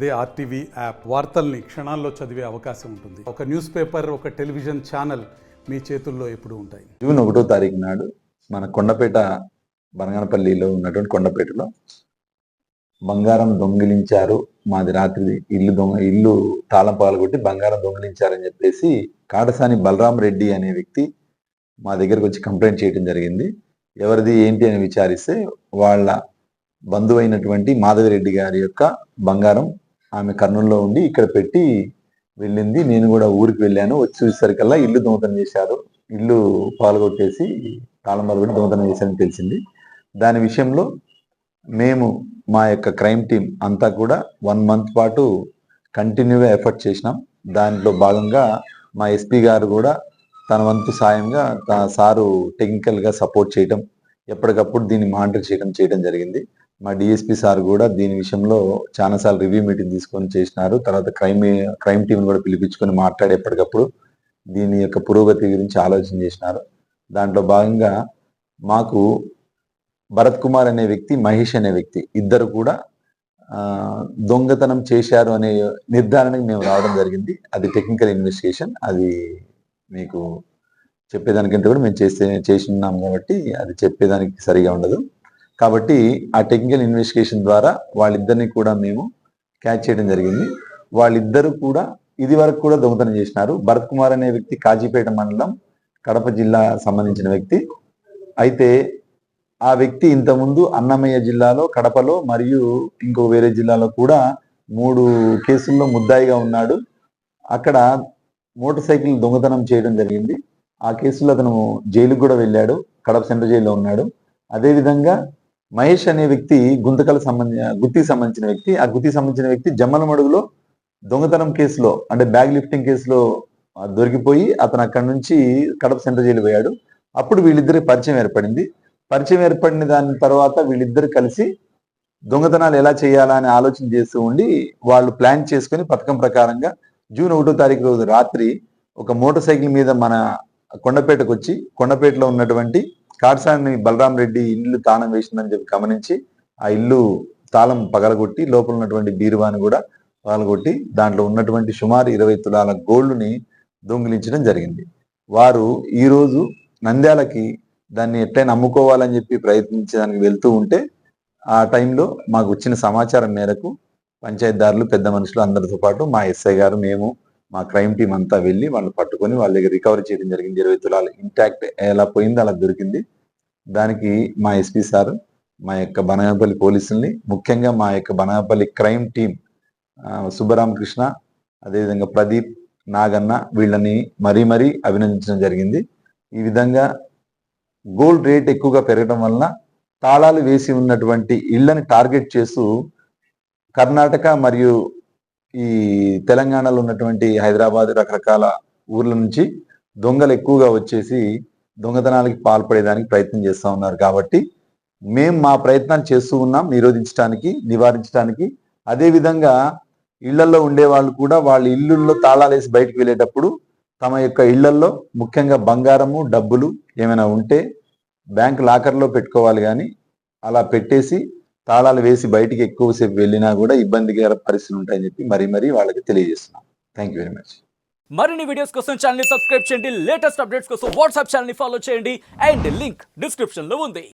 అదే RTV app వార్తల్ని క్షణాల్లో చదివే అవకాశం ఉంటుంది. ఒక న్యూస్ పేపర్, ఒక టెలివిజన్ ఛానల్ మీ చేతుల్లో ఎప్పుడూ ఉంటాయి. జూన్ 1వ తారీఖు నాడు మన కొండపేట బనగానపల్లిలో ఉన్నటువంటి కొండపేటలో బంగారం దొంగిలించారు, మాది రాత్రి ఇల్లు తాళం పగలగొట్టి బంగారం దొంగిలించారని చెప్పేసి కాటసాని బలరాం రెడ్డి అనే వ్యక్తి మా దగ్గరకు వచ్చి కంప్లైంట్ చేయడం జరిగింది. ఎవరిది ఏంటి అని విచారిస్తే వాళ్ళ బంధువైనటువంటి మాధవిరెడ్డి గారి యొక్క బంగారం ఆమె కర్నూలులో ఉండి ఇక్కడ పెట్టి వెళ్ళింది. నేను కూడా ఊరికి వెళ్ళాను. వచ్చి చూసేసరికల్లా ఇల్లు దొంగతనం చేశారు, ఇల్లు పాల్గొట్టేసి తాళం పగలగొట్టి దొంగతనం చేశారని తెలిసింది. దాని విషయంలో మేము మా యొక్క క్రైమ్ టీం అంతా కూడా 1 మంత్ పాటు కంటిన్యూగా ఎఫర్ట్ చేసినాం. దాంట్లో భాగంగా మా ఎస్పీ గారు కూడా తన వంతు సాయంగా సారు టెక్నికల్గా సపోర్ట్ చేయడం, ఎప్పటికప్పుడు దీన్ని మానిటర్ చేయడం జరిగింది. మా డిఎస్పీ సార్ కూడా దీని విషయంలో చాలాసార్లు రివ్యూ మీటింగ్ తీసుకొని చేసినారు. తర్వాత క్రైమ్ టీం కూడా పిలిపించుకొని మాట్లాడి ఎప్పటికప్పుడు దీని యొక్క పురోగతి గురించి ఆలోచన చేసినారు. దాంట్లో భాగంగా మాకు భరత్ కుమార్ అనే వ్యక్తి, మహేష్ అనే వ్యక్తి ఇద్దరు కూడా దొంగతనం చేశారు అనే నిర్ధారణకు మేము రావడం జరిగింది. అది టెక్నికల్ ఇన్వెస్టిగేషన్, అది మీకు చెప్పేదానికంటే కూడా మేము చేసిన్నాం కాబట్టి అది చెప్పేదానికి సరిగా ఉండదు. కాబట్టి ఆ టెక్నికల్ ఇన్వెస్టిగేషన్ ద్వారా వాళ్ళిద్దరిని కూడా మేము క్యాచ్ చేయడం జరిగింది. వాళ్ళిద్దరూ కూడా ఇది వరకు కూడా దొంగతనం చేసినారు. భరత్ కుమార్ అనే వ్యక్తి కాజీపేట మండలం, కడప జిల్లా సంబంధించిన వ్యక్తి. అయితే ఆ వ్యక్తి ఇంతకుముందు అన్నమయ్య జిల్లాలో, కడపలో మరియు ఇంకో వేరే జిల్లాలో కూడా 3 కేసుల్లో ముద్దాయిగా ఉన్నాడు. అక్కడ మోటార్ సైకిల్ దొంగతనం చేయడం జరిగింది. ఆ కేసులో అతను జైలుకు కూడా వెళ్ళాడు, కడప సెంట్రల్ జైల్లో ఉన్నాడు. అదేవిధంగా మహేష్ అనే వ్యక్తి గుత్తికి సంబంధించిన వ్యక్తి. ఆ గుత్తికి సంబంధించిన వ్యక్తి జమ్మలమడుగులో దొంగతనం కేసులో, అంటే బ్యాగ్ లిఫ్టింగ్ కేసులో దొరికిపోయి అతను అక్కడి నుంచి కడప సెంట్రల్ జైలు పోయాడు. అప్పుడు వీళ్ళిద్దరికి పరిచయం ఏర్పడింది. పరిచయం ఏర్పడిన దాని తర్వాత వీళ్ళిద్దరు కలిసి దొంగతనాలు ఎలా చేయాలా అని ఆలోచన చేస్తూ ఉండి వాళ్ళు ప్లాన్ చేసుకుని పథకం ప్రకారంగా జూన్ 1వ తారీఖు రోజు రాత్రి ఒక మోటార్ సైకిల్ మీద మన కొండపేటకు వచ్చి, కొండపేటలో ఉన్నటువంటి కాటసాని బలరాం రెడ్డి ఇల్లు తాళం వేసిందని చెప్పి గమనించి ఆ ఇల్లు తాళం పగలగొట్టి లోపల ఉన్నటువంటి బీరువాని కూడా పగలగొట్టి దాంట్లో ఉన్నటువంటి సుమారు 20 తులాల గోల్డ్ని దొంగిలించడం జరిగింది. వారు ఈరోజు నంద్యాలకి దాన్ని ఎట్లయినా అమ్ముకోవాలని చెప్పి ప్రయత్నించడానికి వెళ్తూ ఉంటే ఆ టైంలో మాకు వచ్చిన సమాచారం మేరకు పంచాయతీదారులు, పెద్ద మనుషులు అందరితో పాటు మా ఎస్ఐ గారు, మేము, మా క్రైమ్ టీం అంతా వెళ్ళి వాళ్ళు పట్టుకొని వాళ్ళ దగ్గర రికవరీ చేయడం జరిగింది. 20 తులాలు ఇంటాక్ట్ ఎలా పోయిందో అలా దొరికింది. దానికి మా ఎస్పీ సార్, మా యొక్క బనగానపల్లి పోలీసుల్ని, ముఖ్యంగా మా యొక్క బనగానపల్లి క్రైమ్ టీం సుబ్బరామకృష్ణ, అదేవిధంగా ప్రదీప్, నాగన్న వీళ్ళని మరీ అభినందించడం జరిగింది. ఈ విధంగా గోల్డ్ రేట్ ఎక్కువగా పెరగడం వలన తాళాలు వేసి ఉన్నటువంటి ఇళ్లని టార్గెట్ చేస్తూ కర్ణాటక మరియు ఈ తెలంగాణలో ఉన్నటువంటి హైదరాబాద్ రకరకాల ఊర్ల నుంచి దొంగలు ఎక్కువగా వచ్చేసి దొంగతనాలకి పాల్పడేదానికి ప్రయత్నం చేస్తూ ఉన్నారు. కాబట్టి మేము మా ప్రయత్నాలు చేస్తూ ఉన్నాం నివారించడానికి. అదేవిధంగా ఇళ్లలో ఉండే వాళ్ళు కూడా వాళ్ళ ఇళ్ళల్లో తాళాలు వేసి బయటకు వెళ్ళేటప్పుడు తమ యొక్క ఇళ్లలో ముఖ్యంగా బంగారము, డబ్బులు ఏమైనా ఉంటే బ్యాంక్ లాకర్లో పెట్టుకోవాలి. కానీ అలా పెట్టేసి తాళాలు వేసి బయటికి ఎక్కువసేపు వెళ్ళినా కూడా ఇబ్బందికర పరిస్థితులు ఉంటాయని చెప్పి మరీ వాళ్ళకి తెలియజేస్తున్నాం. Thank you very much. మరిన్ని వీడియోస్ కోసం ఛానల్ ని సబ్స్క్రైబ్ చేయండి, లేటెస్ట్ అప్డేట్స్ కోసం వాట్సాప్ ఛానల్ ని ఫాలో చేయండి అండ్ లింక్ డిస్క్రిప్షన్ లో ఉంది.